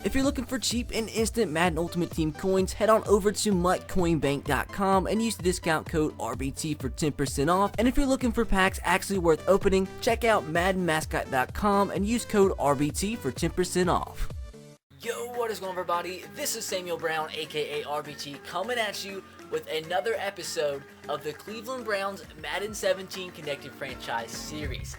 If you're looking for cheap and instant Madden Ultimate Team coins, head on over to MutCoinBank.com and use the discount code RBT for 10% off. And if you're looking for packs actually worth opening, check out MaddenMascot.com and use code RBT for 10% off. Yo, what is going on, everybody? This is Samuel Brown, aka RBT, coming at you with another episode of the Cleveland Browns Madden 17 Connected Franchise Series.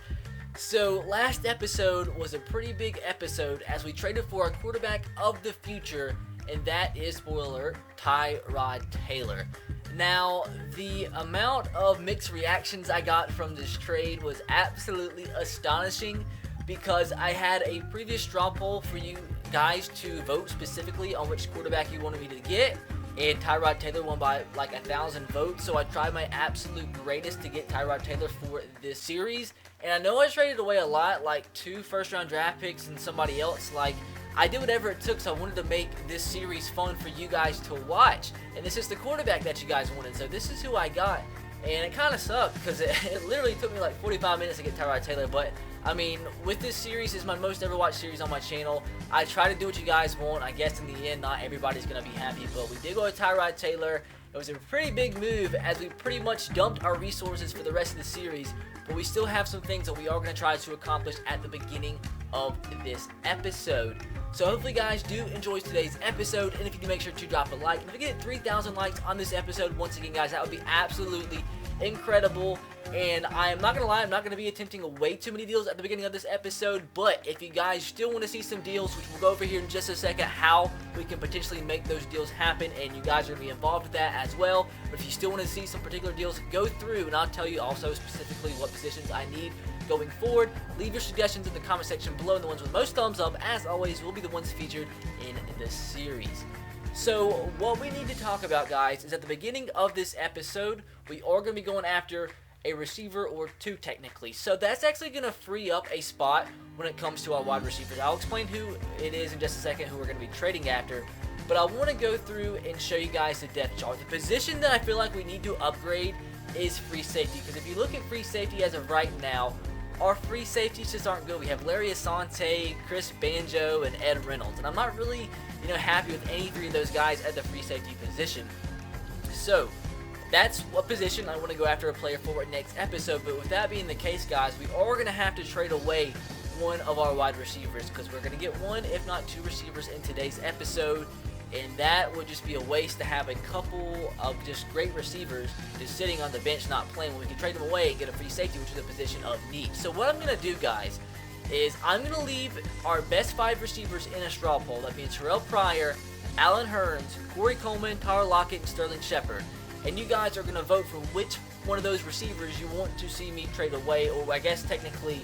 So, last episode was a pretty big episode as we traded for our quarterback of the future, and that is, spoiler alert, Tyrod Taylor. Now, the amount of mixed reactions I got from this trade was absolutely astonishing because I had a previous straw poll for you guys to vote specifically on which quarterback you wanted me to get, and Tyrod Taylor won by like 1,000 votes, so I tried my absolute greatest to get Tyrod Taylor for this series. And I know I traded away a lot, like 2 first-round draft picks and somebody else. Like, I did whatever it took, so I wanted to make this series fun for you guys to watch. And this is the quarterback that you guys wanted, so this is who I got. And it kind of sucked because it literally took me like 45 minutes to get Tyrod Taylor. But, I mean, with this series, it's my most ever watched series on my channel. I try to do what you guys want. I guess in the end, not everybody's going to be happy. But we did go with Tyrod Taylor. It was a pretty big move as we pretty much dumped our resources for the rest of the series. But we still have some things that we are going to try to accomplish at the beginning of this episode. So hopefully guys do enjoy today's episode, and if you do, make sure to drop a like. And if we get 3,000 likes on this episode, once again guys, that would be absolutely incredible. And I am not going to lie, I'm not going to be attempting way too many deals at the beginning of this episode, but if you guys still want to see some deals, which we'll go over here in just a second, how we can potentially make those deals happen, and you guys are going to be involved with that as well. But if you still want to see some particular deals, go through, and I'll tell you also specifically what positions I need going forward. Leave your suggestions in the comment section below, and the ones with most thumbs up, as always, will be the ones featured in this series. So what we need to talk about, guys, is at the beginning of this episode, we are going to be going after a receiver or 2 technically. So that's actually going to free up a spot when it comes to our wide receivers. I'll explain who it is in just a second, who we're going to be trading after. But I want to go through and show you guys the depth chart. The position that I feel like we need to upgrade is free safety. Because if you look at free safety as of right now, our free safeties just aren't good. We have Larry Asante, Chris Banjo, and Ed Reynolds. And I'm not really, happy with any 3 of those guys at the free safety position. So that's what position I want to go after a player for next episode. But with that being the case, guys, we are going to have to trade away one of our wide receivers because we're going to get 1, if not 2 receivers in today's episode. And that would just be a waste to have a couple of just great receivers just sitting on the bench not playing when we can trade them away and get a free safety, which is a position of need. So what I'm going to do, guys, is I'm going to leave our best 5 receivers in a straw poll. That means Terrell Pryor, Allen Hurns, Corey Coleman, Tyler Lockett, and Sterling Shepard. And you guys are going to vote for which one of those receivers you want to see me trade away, or I guess technically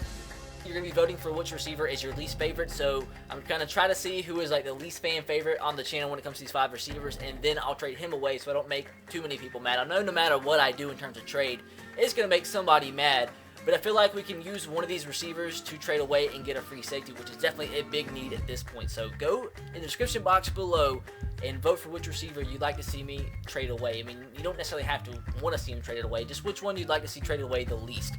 you're going to be voting for which receiver is your least favorite. So I'm going to try to see who is like the least fan favorite on the channel when it comes to these 5 receivers, and then I'll trade him away so I don't make too many people mad. I know no matter what I do in terms of trade, it's going to make somebody mad. But I feel like we can use one of these receivers to trade away and get a free safety, which is definitely a big need at this point. So go in the description box below and vote for which receiver you'd like to see me trade away. I mean, you don't necessarily have to want to see him traded away, just which one you'd like to see traded away the least.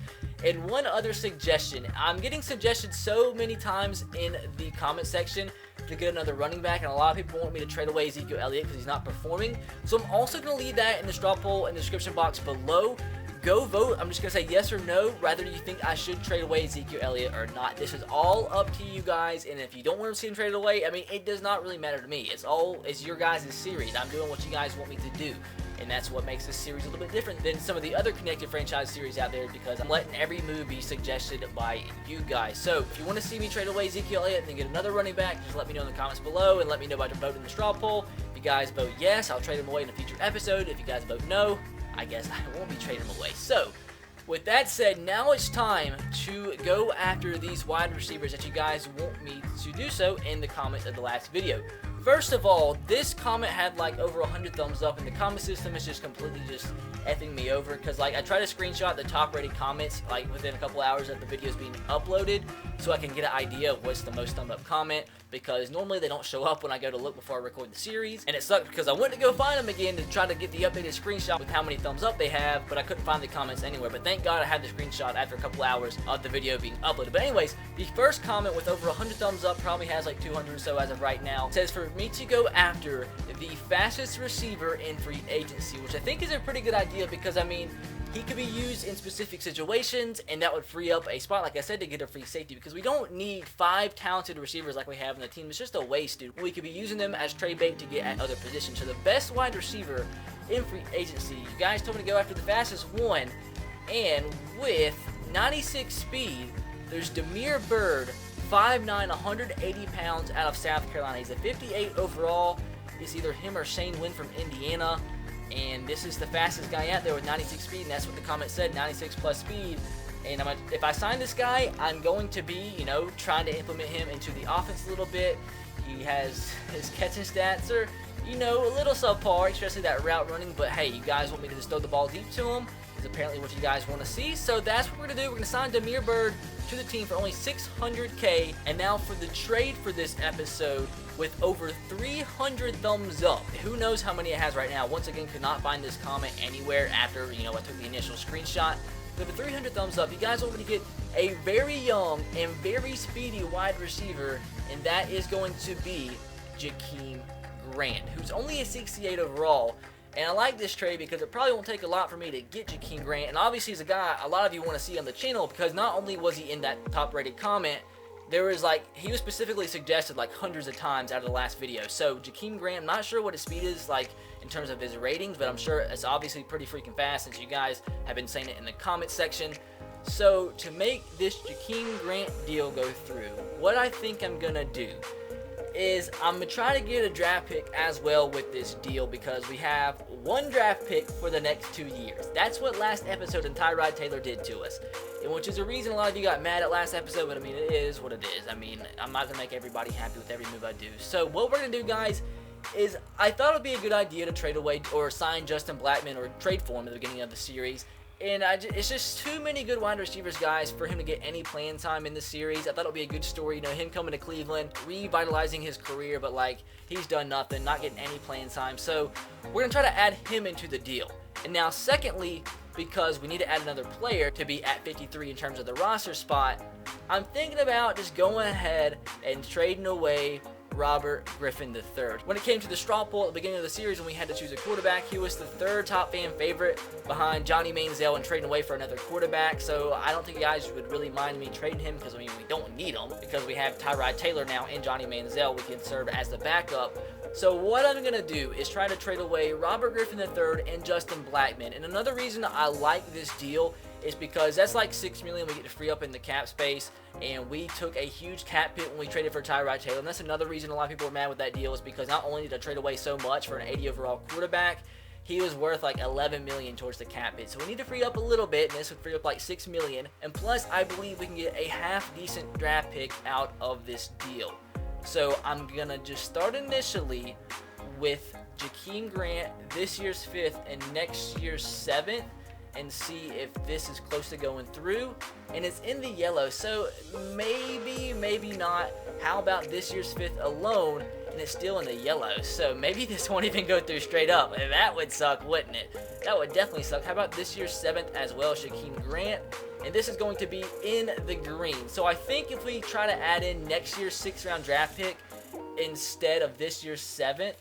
And one other suggestion, I'm getting suggestions so many times in the comment section to get another running back, and a lot of people want me to trade away Ezekiel Elliott because he's not performing. So I'm also going to leave that in the straw poll in the description box below. Go vote. I'm just going to say yes or no, whether you think I should trade away Ezekiel Elliott or not. This is all up to you guys, and if you don't want to see him traded away, I mean, it does not really matter to me. It's your guys' series. I'm doing what you guys want me to do, and that's what makes this series a little bit different than some of the other connected franchise series out there, because I'm letting every move be suggested by you guys. So if you want to see me trade away Ezekiel Elliott and then get another running back, just let me know in the comments below, and let me know by voting in the straw poll. If you guys vote yes, I'll trade him away in a future episode. If you guys vote no, I guess I won't be trading them away. So with that said, now it's time to go after these wide receivers that you guys want me to do so in the comments of the last video. First of all, this comment had like over 100 thumbs up, and the comment system is just completely just effing me over, because like I try to screenshot the top rated comments like within a couple hours of the videos being uploaded, so I can get an idea of what's the most thumbed up comment, because normally they don't show up when I go to look before I record the series. And it sucked because I went to go find them again to try to get the updated screenshot with how many thumbs up they have, but I couldn't find the comments anywhere. But thank God I had the screenshot after a couple hours of the video being uploaded. But anyways, the first comment with over 100 thumbs up, probably has like 200 or so as of right now, says for me to go after the fastest receiver in free agency, which I think is a pretty good idea, because I mean, he could be used in specific situations, and that would free up a spot, like I said, to get a free safety, because we don't need 5 talented receivers like we have in the team. It's just a waste, dude. We could be using them as trade bait to get at other positions. So the best wide receiver in free agency, you guys told me to go after the fastest one, and with 96 speed, there's Damiere Byrd, 5'9", 180 pounds, out of South Carolina. He's a 58 overall. It's either him or Shane Wynn from Indiana. And this is the fastest guy out there with 96 speed, and that's what the comment said, 96 plus speed. And if I sign this guy, I'm going to be, you know, trying to implement him into the offense a little bit. He has, his catching stats are, you know, a little subpar, especially that route running, but hey, you guys want me to just throw the ball deep to him, is apparently what you guys want to see. So that's what we're going to do. We're going to sign Damiere Byrd to the team for only $600K. And now for the trade for this episode, with over 300 thumbs up. Who knows how many it has right now. Once again, could not find this comment anywhere after, you know, I took the initial screenshot. But with 300 thumbs up, you guys want me to get a very young and very speedy wide receiver, and that is going to be Jakeem Grant, who's only a 68 overall. And I like this trade because it probably won't take a lot for me to get Jakeem Grant. And obviously he's a guy a lot of you want to see on the channel, because not only was he in that top rated comment, there was like, he was specifically suggested like hundreds of times out of the last video. So Jakeem Grant, I'm not sure what his speed is like in terms of his ratings, but I'm sure it's obviously pretty freaking fast, since you guys have been saying it in the comment section. So to make this Jakeem Grant deal go through, what I think I'm gonna do is I'm going to try to get a draft pick as well with this deal, because we have 1 draft pick for the next 2 years. That's what last episode and Tyrod Taylor did to us, and which is a reason a lot of you got mad at last episode, but I mean, it is what it is. I mean, I'm not going to make everybody happy with every move I do. So what we're going to do, guys, is I thought it would be a good idea to trade away or sign Justin Blackmon, or trade for him at the beginning of the series. And it's just too many good wide receivers, guys, for him to get any playing time in the series. I thought it would be a good story, you know, him coming to Cleveland, revitalizing his career, but like, he's done nothing, not getting any playing time. So we're going to try to add him into the deal. And now secondly, because we need to add another player to be at 53 in terms of the roster spot, I'm thinking about just going ahead and trading away Robert Griffin III. When it came to the straw poll at the beginning of the series, when we had to choose a quarterback, he was the 3rd top fan favorite behind Johnny Manziel and trading away for another quarterback. So I don't think you guys would really mind me trading him, because I mean, we don't need him, because we have Tyrod Taylor now and Johnny Manziel. We can serve as the backup. So what I'm going to do is try to trade away Robert Griffin III and Justin Blackmon. And another reason I like this deal is because that's like $6 million we get to free up in the cap space, and we took a huge cap hit when we traded for Tyrod Taylor. And that's another reason a lot of people were mad with that deal, is because not only did I trade away so much for an 80 overall quarterback, he was worth like $11 million towards the cap hit. So we need to free up a little bit, and this would free up like $6 million. And plus, I believe we can get a half decent draft pick out of this deal. So I'm gonna just start initially with Jakeem Grant, this year's 5th and next year's 7th, and see if this is close to going through. And it's in the yellow, so maybe not. How about this year's 5th alone, and it's still in the yellow? So maybe this won't even go through straight up, and that would suck, wouldn't it? That would definitely suck. How about this year's 7th as well, Jakeem Grant? And this is going to be in the green. So I think if we try to add in next year's 6th round draft pick instead of this year's 7th,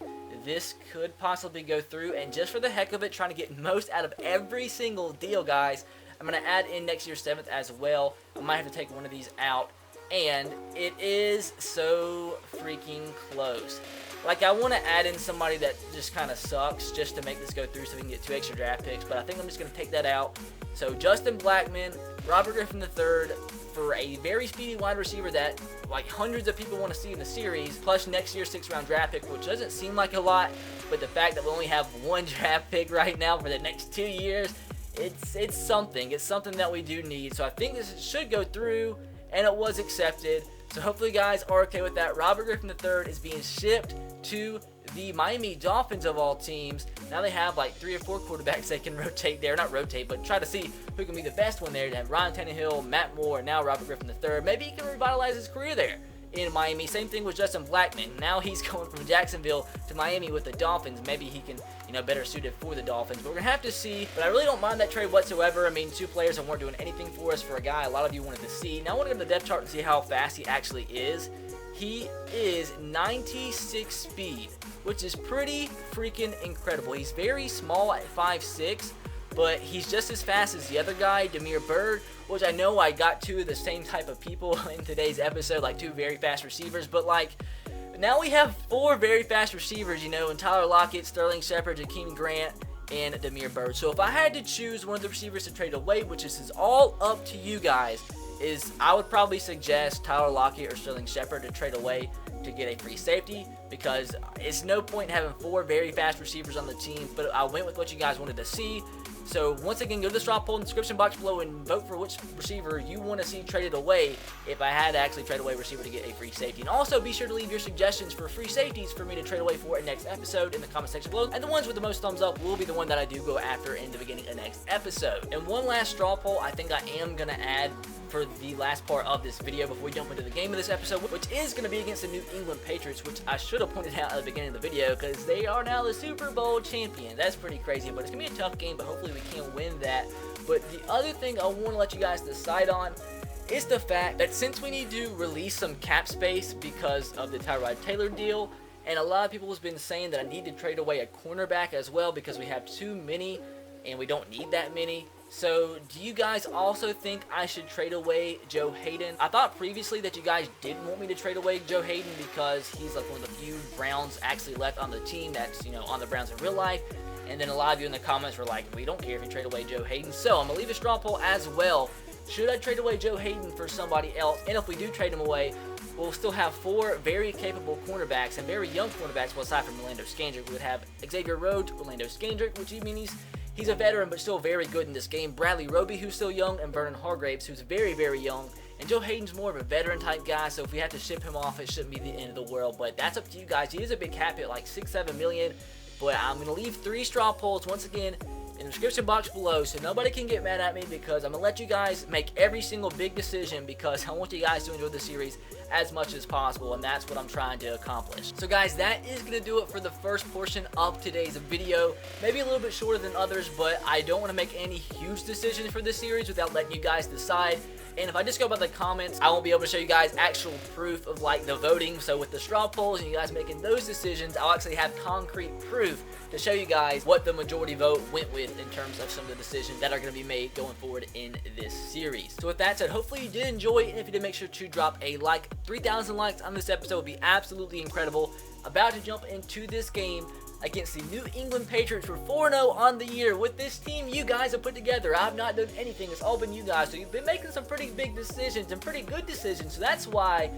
this could possibly go through. And just for the heck of it, trying to get most out of every single deal, guys, I'm going to add in next year's 7th as well. I might have to take one of these out, and it is so freaking close. Like, I want to add in somebody that just kind of sucks just to make this go through so we can get 2 extra draft picks, but I think I'm just going to take that out. So Justin Blackmon, Robert Griffin III, for a very speedy wide receiver that like hundreds of people want to see in the series, plus next year's 6th round draft pick, which doesn't seem like a lot, but the fact that we only have 1 draft pick right now for the next 2 years, it's something. It's something that we do need. So I think this should go through, and it was accepted. So hopefully you guys are okay with that. Robert Griffin III is being shipped to the Miami Dolphins of all teams, now they have like 3 or 4 quarterbacks they can rotate there. Not rotate, but try to see who can be the best one there. They have Ryan Tannehill, Matt Moore, and now Robert Griffin III. Maybe he can revitalize his career there in Miami. Same thing with Justin Blackmon. Now he's going from Jacksonville to Miami with the Dolphins. Maybe he can, better suited for the Dolphins. But we're going to have to see. But I really don't mind that trade whatsoever. I mean, 2 players that weren't doing anything for us for a guy a lot of you wanted to see. Now I want to go to the depth chart and see how fast he actually is. He is 96 speed, which is pretty freaking incredible. He's very small at 5'6", but he's just as fast as the other guy, Damiere Byrd, which I know I got 2 of the same type of people in today's episode, like 2 very fast receivers, but like now we have 4 very fast receivers, in Tyler Lockett, Sterling Shepard, Jakeem Grant, and Damiere Byrd. So if I had to choose one of the receivers to trade away, which is all up to you guys, I would probably suggest Tyler Lockett or Sterling Shepard to trade away to get a free safety, because it's no point in having 4 very fast receivers on the team. But I went with what you guys wanted to see. So once again, go to the straw poll in the description box below and vote for which receiver you want to see traded away if I had to actually trade away a receiver to get a free safety. And also be sure to leave your suggestions for free safeties for me to trade away for a next episode in the comment section below. And the ones with the most thumbs up will be the one that I do go after in the beginning of next episode. And one last straw poll I think I am going to add for the last part of this video before we jump into the game of this episode, which is going to be against the New England Patriots, which I should have pointed out at the beginning of the video because they are now the Super Bowl champion. That's pretty crazy, but it's going to be a tough game, but hopefully we can win that. But the other thing I want to let you guys decide on is the fact that since we need to release some cap space because of the Tyrod Taylor deal, and a lot of people have been saying that I need to trade away a cornerback as well because we have too many and we don't need that many. So do you guys also think I should trade away Joe Hayden? I thought previously that you guys didn't want me to trade away Joe Hayden because he's like one of the few Browns actually left on the team that's, on the Browns in real life. And then a lot of you in the comments were like, we don't care if you trade away Joe Hayden. So I'm going to leave a straw poll as well. Should I trade away Joe Hayden for somebody else? And if we do trade him away, we'll still have 4 very capable cornerbacks and very young cornerbacks. Well, aside from Orlando Scandrick, we would have Xavier Rhodes, Orlando Scandrick, which means he's a veteran but still very good in this game. Bradley Roby, who's still young, and Vernon Hargraves, who's very, very young. And Joe Hayden's more of a veteran type guy, so if we have to ship him off, it shouldn't be the end of the world. But that's up to you guys. He is a big cap hit, like $6-7 million. But I'm going to leave 3 straw polls once again in the description box below so nobody can get mad at me, because I'm going to let you guys make every single big decision because I want you guys to enjoy the series as much as possible, and that's what I'm trying to accomplish. So guys, that is going to do it for the first portion of today's video. Maybe a little bit shorter than others, but I don't want to make any huge decisions for this series without letting you guys decide. And if I just go by the comments, I won't be able to show you guys actual proof of like the voting. So with the straw polls and you guys making those decisions, I'll actually have concrete proof to show you guys what the majority vote went with in terms of some of the decisions that are going to be made going forward in this series. So with that said, hopefully you did enjoy it, and if you did, make sure to drop a like. 3,000 likes on this episode would be absolutely incredible. About to jump into this game against the New England Patriots. We're 4-0 on the year with this team you guys have put together. I've not done anything. It's all been you guys. So you've been making some pretty big decisions and pretty good decisions. So that's why,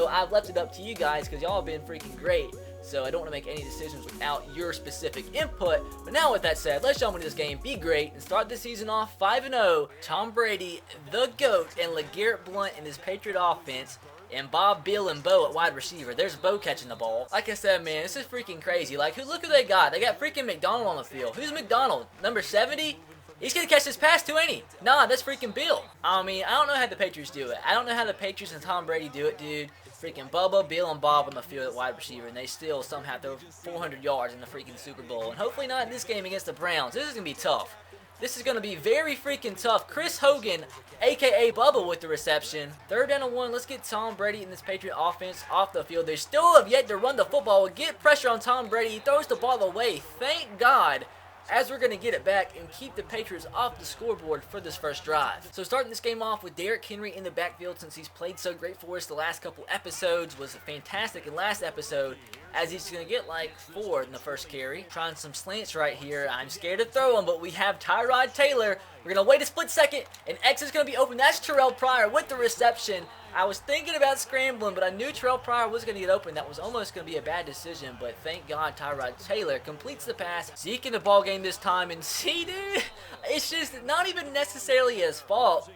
I've left it up to you guys because y'all have been freaking great. So I don't want to make any decisions without your specific input. But now with that said, let's jump into this game, be great, and start the season off 5-0. Tom Brady, the GOAT, and LeGarrette Blount in his Patriot offense. And Bob, Bill, and Bo at wide receiver. There's Bo catching the ball. Like I said, man, this is freaking crazy. Like, look who they got. They got freaking McDonald on the field. Who's McDonald? Number 70? He's going to catch this pass too, ain't he? Nah, that's freaking Bill. I mean, I don't know how the Patriots do it. I don't know how the Patriots and Tom Brady do it, dude. Freaking Bubba, Bill, and Bob on the field at wide receiver, and they still somehow throw 400 yards in the freaking Super Bowl. And hopefully not in this game against the Browns. This is going to be tough. This is going to be very freaking tough. Chris Hogan, a.k.a. Bubba, with the reception. 3rd down and 1. Let's get Tom Brady in this Patriot offense off the field. They still have yet to run the football. Get pressure on Tom Brady. He throws the ball away. Thank God. As we're going to get it back and keep the Patriots off the scoreboard for this first drive. So starting this game off with Derrick Henry in the backfield, since he's played so great for us the last couple episodes, was fantastic in last episode, as he's going to get like 4 in the first carry. Trying some slants right here. I'm scared to throw them, but we have Tyrod Taylor. We're going to wait a split second, and X is going to be open. That's Terrell Pryor with the reception. I was thinking about scrambling, but I knew Terrell Pryor was going to get open. That was almost going to be a bad decision, but thank God Tyrod Taylor completes the pass. Zeke in the ball game this time, and see, dude, it's just not even necessarily his fault.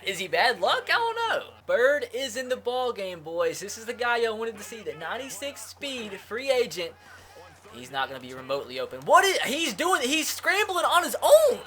Is he bad luck? I don't know. Bird is in the ball game, boys. This is the guy y'all wanted to see. The 96 speed free agent. He's not going to be remotely open. What is he's doing? He's scrambling on his own.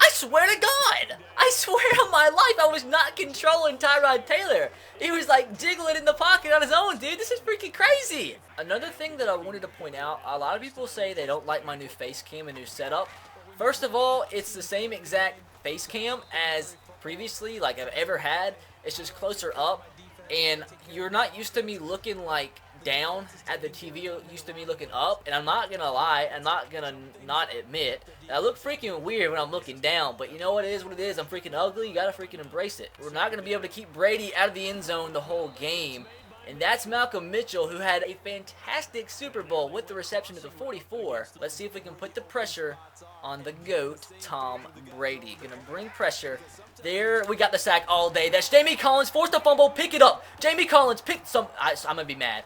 I swear to God. I swear on my life I was not controlling Tyrod Taylor. He was like jiggling in the pocket on his own, dude. This is freaking crazy. Another thing that I wanted to point out, a lot of people say they don't like my new face cam and new setup. First of all, it's the same exact face cam as previously, like I've ever had. It's just closer up, and you're not used to me looking like down at the TV. You're used to me looking up, and I'm not gonna lie, I'm not gonna not admit that I look freaking weird when I'm looking down, but you know what it is, I'm freaking ugly. You gotta freaking embrace it. We're not gonna be able to keep Brady out of the end zone the whole game. And that's Malcolm Mitchell, who had a fantastic Super Bowl with the reception to the 44. Let's see if we can put the pressure on the GOAT, Tom Brady. Gonna bring pressure. There, we got the sack all day. That's Jamie Collins, forced a fumble, pick it up. Jamie Collins picked some, I'm gonna be mad.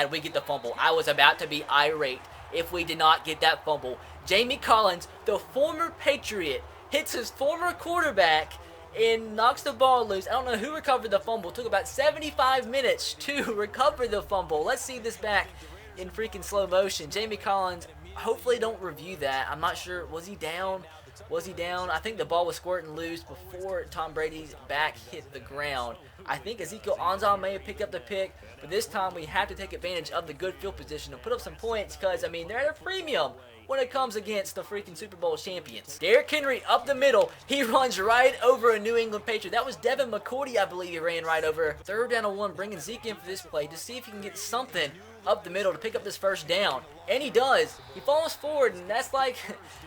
We get the fumble. I was about to be irate if we did not get that fumble. Jamie Collins, the former Patriot, hits his former quarterback and knocks the ball loose. I don't know who recovered the fumble. It took about 75 minutes to recover the fumble. Let's see this back in freaking slow motion. Jamie Collins, hopefully don't review that. I'm not sure. Was he down? I think the ball was squirting loose before Tom Brady's back hit the ground. I think Ezekiel Ansah may have picked up the pick, but this time we have to take advantage of the good field position and put up some points because, I mean, they're at a premium when it comes against the freaking Super Bowl champions. Derrick Henry up the middle. He runs right over a New England Patriot. That was Devin McCourty, I believe, he ran right over. 3rd down and 1, bringing Zeke in for this play to see if he can get something up the middle to pick up this first down. And he does. He falls forward, and that's like,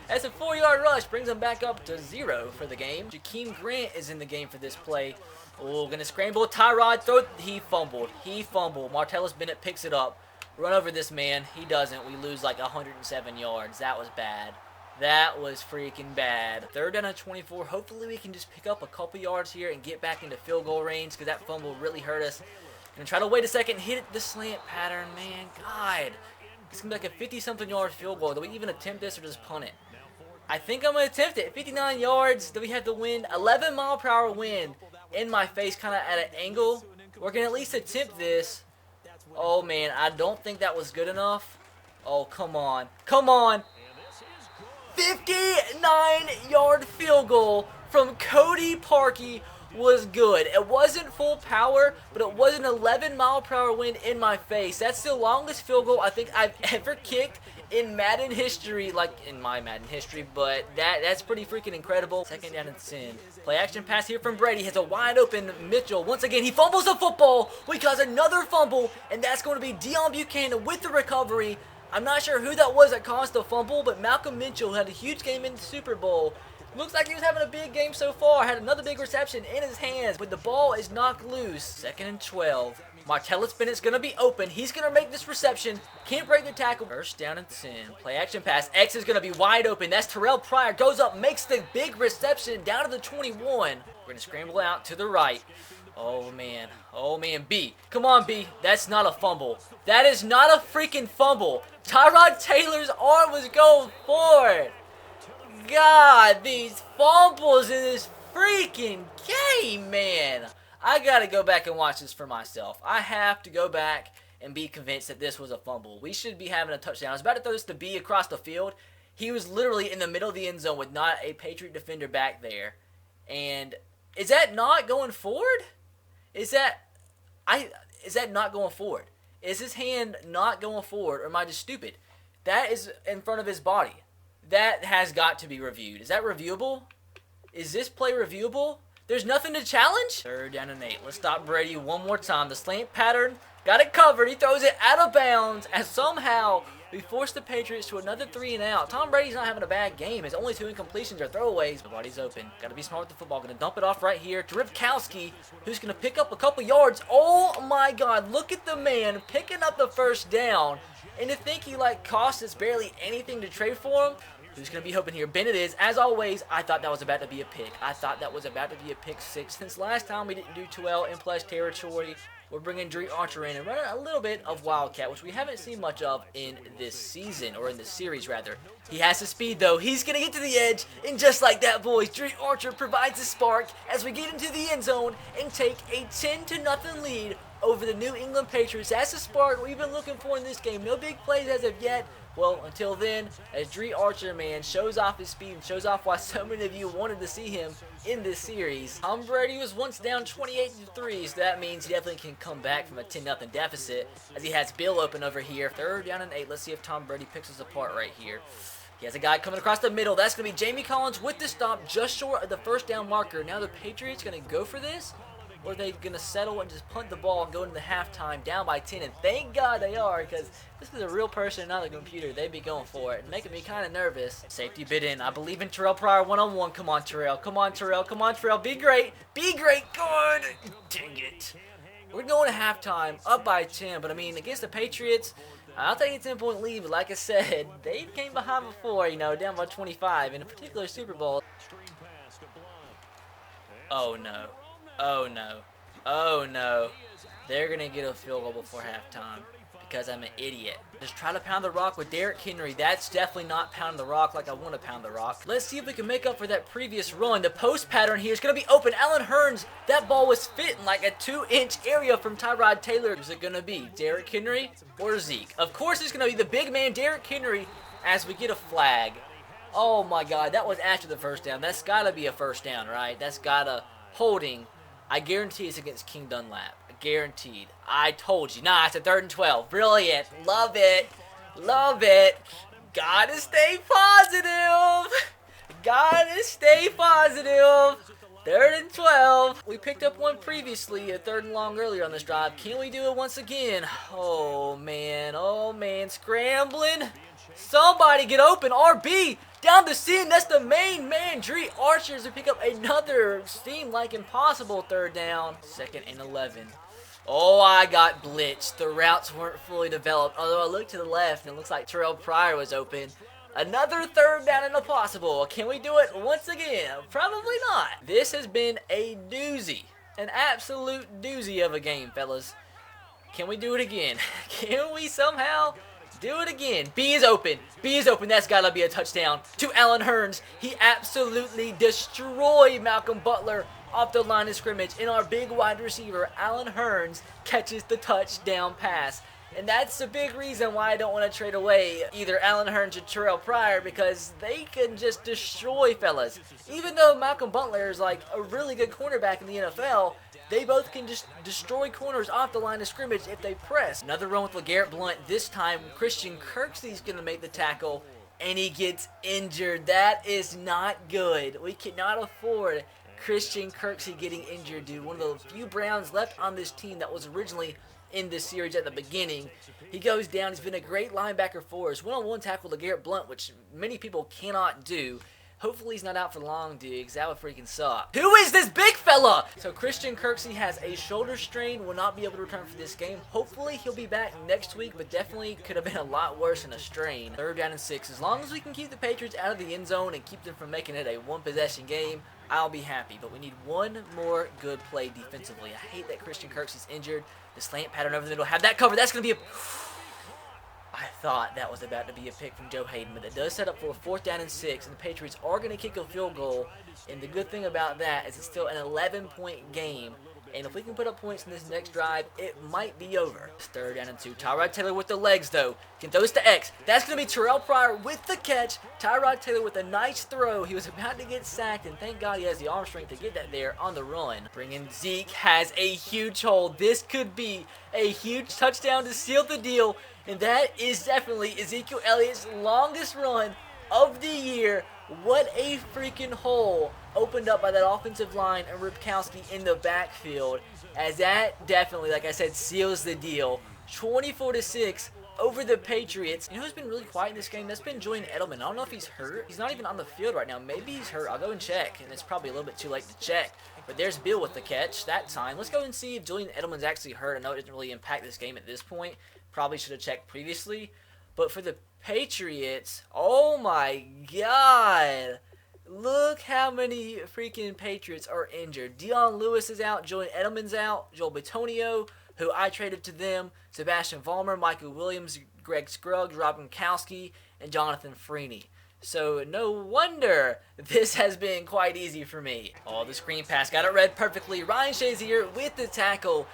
that's a 4-yard rush. Brings him back up to 0 for the game. Jakeem Grant is in the game for this play. Oh, gonna scramble. Tyrod, he fumbled. Martellus Bennett picks it up. Run over this man. He doesn't. We lose like 107 yards. That was bad. That was freaking bad. 3rd down and 24. Hopefully we can just pick up a couple yards here and get back into field goal range because that fumble really hurt us. Gonna try to wait a second, hit the slant pattern, man. God. It's gonna be like a 50-something yard field goal. Do we even attempt this or just punt it? I think I'm gonna attempt it. 59 yards. Do we have the wind? 11-mile-per-hour wind in my face, kind of at an angle. We're gonna at least attempt this. Oh, man, I don't think that was good enough. Oh, come on. 59-yard field goal from Cody Parkey was good. It wasn't full power, but it was an 11-mile-per-hour wind in my face. That's the longest field goal I think I've ever kicked in Madden history, like in my Madden history, but that's pretty freaking incredible. 2nd down and 10. Play action pass here from Brady. Has a wide open Mitchell. Once again, he fumbles the football. We cause another fumble, and that's going to be Deion Buchanan with the recovery. I'm not sure who that was that caused the fumble, but Malcolm Mitchell had a huge game in the Super Bowl. Looks like he was having a big game so far. Had another big reception in his hands, but the ball is knocked loose. 2nd and 12. Martellus Bennett's going to be open. He's going to make this reception. Can't break the tackle. 1st down and 10. Play action pass. X is going to be wide open. That's Terrell Pryor. Goes up, makes the big reception down to the 21. We're going to scramble out to the right. Oh, man. B. Come on, B. That's not a fumble. That is not a freaking fumble. Tyrod Taylor's arm was going forward. God, these fumbles in this freaking game, man. I got to go back and watch this for myself. I have to go back and be convinced that this was a fumble. We should be having a touchdown. I was about to throw this to B across the field. He was literally in the middle of the end zone with not a Patriot defender back there. And is that not going forward? Is that not going forward? Is his hand not going forward, or am I just stupid? That is in front of his body. That has got to be reviewed. Is that reviewable? Is this play reviewable? There's nothing to challenge? 3rd down and 8. Let's stop Brady one more time. The slant pattern, got it covered. He throws it out of bounds, and somehow we force the Patriots to another 3 and out. Tom Brady's not having a bad game. His only 2 incompletions are throwaways. Nobody's open. Got to be smart with the football. Going to dump it off right here to Ripkowski, who's going to pick up a couple yards. Oh, my God. Look at the man picking up the 1st down. And to think he, cost us barely anything to trade for him, who's going to be hoping here? Bennett is. As always, I thought that was about to be a pick. I thought that was about to be a pick 6. Since last time we didn't do too well in plus territory, we're bringing Dre Archer in and running a little bit of Wildcat, which we haven't seen much of in this season, or in this series rather. He has the speed though. He's going to get to the edge, and just like that, boys, Dre Archer provides a spark as we get into the end zone and take a 10-0 lead over the New England Patriots. That's the spark we've been looking for in this game. No big plays as of yet. Well, until then, as Dre Archer, man, shows off his speed and shows off why so many of you wanted to see him in this series. Tom Brady was once down 28-3, so that means he definitely can come back from a 10-0 deficit as he has Bill open over here. 3rd down and 8. Let's see if Tom Brady picks us apart right here. He has a guy coming across the middle. That's going to be Jamie Collins with the stop just short of the 1st down marker. Now the Patriots going to go for this? Or are they going to settle and just punt the ball and go into the halftime down by 10? And thank God they are, because this is a real person, not a computer. They'd be going for it and making me kind of nervous. Safety bit in. I believe in Terrell Pryor one-on-one. Come on, Terrell. Come on, Terrell. Come on, Terrell. Be great. Be great. Good. Dang it. We're going to halftime up by 10. But, I mean, against the Patriots, I'll take a 10-point lead. But like I said, they came behind before, you know, down by 25 in a particular Super Bowl. Oh, no. Oh, no. Oh, no. They're going to get a field goal before halftime because I'm an idiot. Just try to pound the rock with Derrick Henry. That's definitely not pounding the rock like I want to pound the rock. Let's see if we can make up for that previous run. The post pattern here is going to be open. Allen Hurns, that ball was fitting like a 2-inch area from Tyrod Taylor. Is it going to be Derrick Henry or Zeke? Of course it's going to be the big man Derrick Henry as we get a flag. Oh, my God. That was after the 1st down. That's got to be a 1st down, right? That's got to holding. I guarantee it's against King Dunlap. Guaranteed. I told you. Nah, it's a 3rd and 12. Brilliant. Love it. Love it. Gotta stay positive. Gotta stay positive. 3rd and 12. We picked up one previously, a 3rd and long earlier on this drive. Can we do it once again? Oh, man. Oh, man. Scrambling. Somebody get open. RB. Down the seam, that's the main man, Dre Archer, to pick up another seem-like impossible 3rd down. 2nd and 11. Oh, I got blitzed. The routes weren't fully developed, although I looked to the left and it looks like Terrell Pryor was open. Another 3rd down and impossible. Can we do it once again? Probably not. This has been a doozy, an absolute doozy of a game, fellas. Can we do it again? Can we somehow do it again? B is open. B is open. That's got to be a touchdown to Allen Hurns. He absolutely destroyed Malcolm Butler off the line of scrimmage. And our big wide receiver, Allen Hurns, catches the touchdown pass. And that's a big reason why I don't want to trade away either Allen Hurns or Terrell Pryor, because they can just destroy fellas. Even though Malcolm Butler is like a really good cornerback in the NFL, they both can just destroy corners off the line of scrimmage if they press. Another run with LeGarrette Blount. This time, Christian Kirksey's going to make the tackle, and he gets injured. That is not good. We cannot afford Christian Kirksey getting injured, dude. One of the few Browns left on this team that was originally in this series at the beginning. He goes down. He's been a great linebacker for us. One-on-one tackle LeGarrette Blount, which many people cannot do. Hopefully he's not out for long, dude, because that would freaking suck. Who is this big fella? So Christian Kirksey has a shoulder strain, will not be able to return for this game. Hopefully he'll be back next week, but definitely could have been a lot worse than a strain. 3rd down and 6. As long as we can keep the Patriots out of the end zone and keep them from making it a one-possession game, I'll be happy. But we need one more good play defensively. I hate that Christian Kirksey's injured. The slant pattern over the middle. Have that covered. That's going to be a... I thought that was about to be a pick from Joe Hayden, but it does set up for a 4th down and 6, and the Patriots are going to kick a field goal, and the good thing about that is it's still an 11-point game, and if we can put up points in this next drive, it might be over. It's 3rd down and 2. Tyrod Taylor with the legs, though. Can throw this to X. That's going to be Terrell Pryor with the catch. Tyrod Taylor with a nice throw. He was about to get sacked, and thank God he has the arm strength to get that there on the run. Bringing Zeke has a huge hold. This could be a huge touchdown to seal the deal. And that is definitely Ezekiel Elliott's longest run of the year. What a freaking hole opened up by that offensive line and Ripkowski in the backfield. As that definitely, like I said, seals the deal. 24-6 over the Patriots. You know who's been really quiet in this game? That's been Julian Edelman. I don't know if he's hurt. He's not even on the field right now. Maybe he's hurt. I'll go and check. And it's probably a little bit too late to check. But there's Bill with the catch that time. Let's go and see if Julian Edelman's actually hurt. I know it doesn't really impact this game at this point. Probably should have checked previously. But for the Patriots, oh my God. Look how many freaking Patriots are injured. Dion Lewis is out. Julian Edelman's out. Joel Bitonio. who I traded to them: Sebastian Vollmer, Michael Williams, Greg Scruggs, Rob Gronkowski, and Jonathan Freeney. So no wonder this has been quite easy for me. Oh, the screen pass, got it read perfectly. Ryan Shazier with the tackle.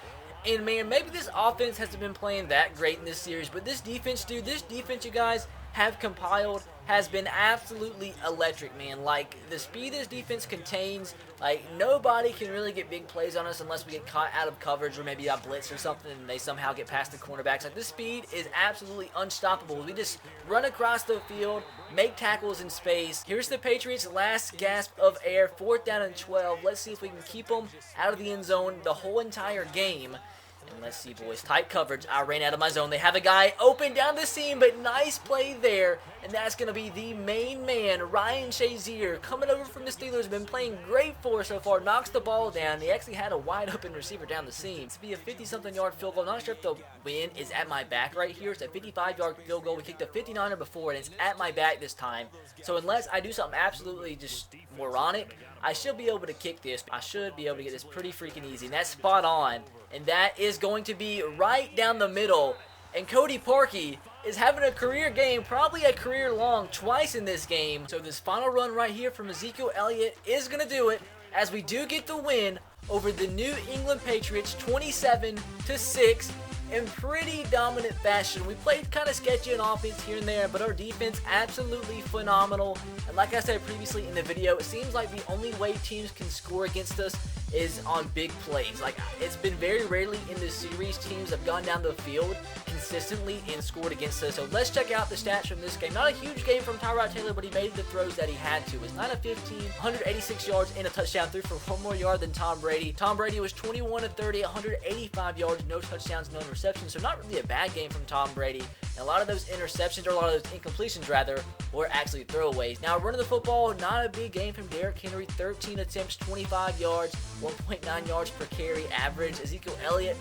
And man, maybe this offense hasn't been playing that great in this series, but this defense, dude, this defense you guys have compiled has been absolutely electric, man. Like, the speed this defense contains, like, nobody can really get big plays on us unless we get caught out of coverage or maybe a blitz or something and they somehow get past the cornerbacks. Like, this speed is absolutely unstoppable. We just run across the field, make tackles in space. Here's the Patriots' last gasp of air, 4th down and 12. Let's see if we can keep them out of the end zone the whole entire game. And let's see, boys. Tight coverage. I ran out of my zone. They have a guy open down the seam, but nice play there. And that's going to be the main man, Ryan Shazier, coming over from the Steelers. Been playing great for us so far. Knocks the ball down. He actually had a wide open receiver down the seam. It's be a 50-something yard field goal. Not sure if the win is at my back right here. It's a 55-yard field goal. We kicked a 59er before, and it's at my back this time. So unless I do something absolutely just moronic, I should be able to kick this. I should be able to get this pretty freaking easy. And that's spot on. And that is going to be right down the middle. And Cody Parkey is having a career game, probably a career long, twice in this game. So this final run right here from Ezekiel Elliott is going to do it, as we do get the win over the New England Patriots 27-6 in pretty dominant fashion. We played kind of sketchy on offense here and there, but our defense absolutely phenomenal. And like I said previously in the video, it seems like the only way teams can score against us is on big plays. Like, it's been very rarely in this series teams have gone down the field consistently and scored against us. So let's check out the stats from this game. Not a huge game from Tyrod Taylor, but he made the throws that he had to. It was 9 of 15, 186 yards and a touchdown, threw for 1 more yard than Tom Brady. Tom Brady was 21 of 30, 185 yards, no touchdowns, no interceptions. So not really a bad game from Tom Brady. And a lot of those interceptions, or a lot of those incompletions rather, were actually throwaways. Now, running the football, not a big game from Derrick Henry. 13 attempts, 25 yards, 1.9 yards per carry average. Ezekiel Elliott,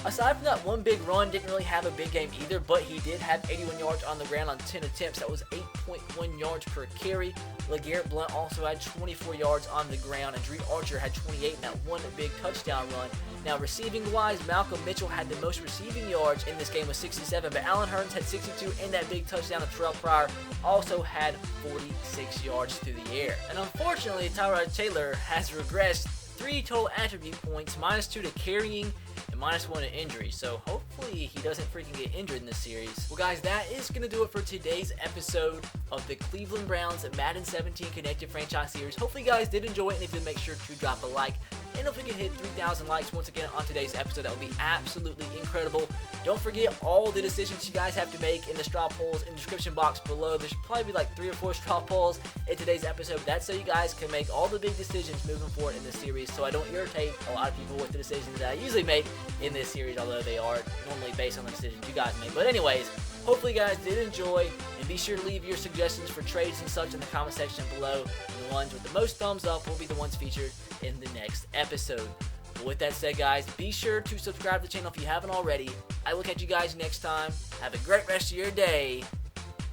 aside from that one big run, didn't really have a big game either, but he did have 81 yards on the ground on 10 attempts. That was 8.1 yards per carry. LeGarrette Blount also had 24 yards on the ground, and Drew Archer had 28 in that one big touchdown run. Now, receiving-wise, Malcolm Mitchell had the most receiving yards in this game with 67, but Allen Hurns had 62, and that big touchdown of Terrell Pryor also had 46 yards through the air. And unfortunately, Tyrod Taylor has regressed 3 total attribute points, -2 to carrying, and -1 to injury. So hopefully he doesn't freaking get injured in this series. Well, guys, that is going to do it for today's episode of the Cleveland Browns Madden 17 Connected Franchise Series. Hopefully you guys did enjoy it, and if you did, make sure to drop a like. And if we can hit 3,000 likes once again on today's episode, that would be absolutely incredible. Don't forget all the decisions you guys have to make in the straw polls in the description box below. There should probably be like 3 or 4 straw polls in today's episode. That's so you guys can make all the big decisions moving forward in this series, so I don't irritate a lot of people with the decisions that I usually make in this series, although they are normally based on the decisions you guys make. But anyways, hopefully you guys did enjoy, and be sure to leave your suggestions for trades and such in the comment section below. And the ones with the most thumbs up will be the ones featured in the next episode. But with that said, guys, be sure to subscribe to the channel if you haven't already. I will catch you guys next time. Have a great rest of your day.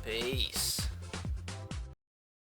Peace.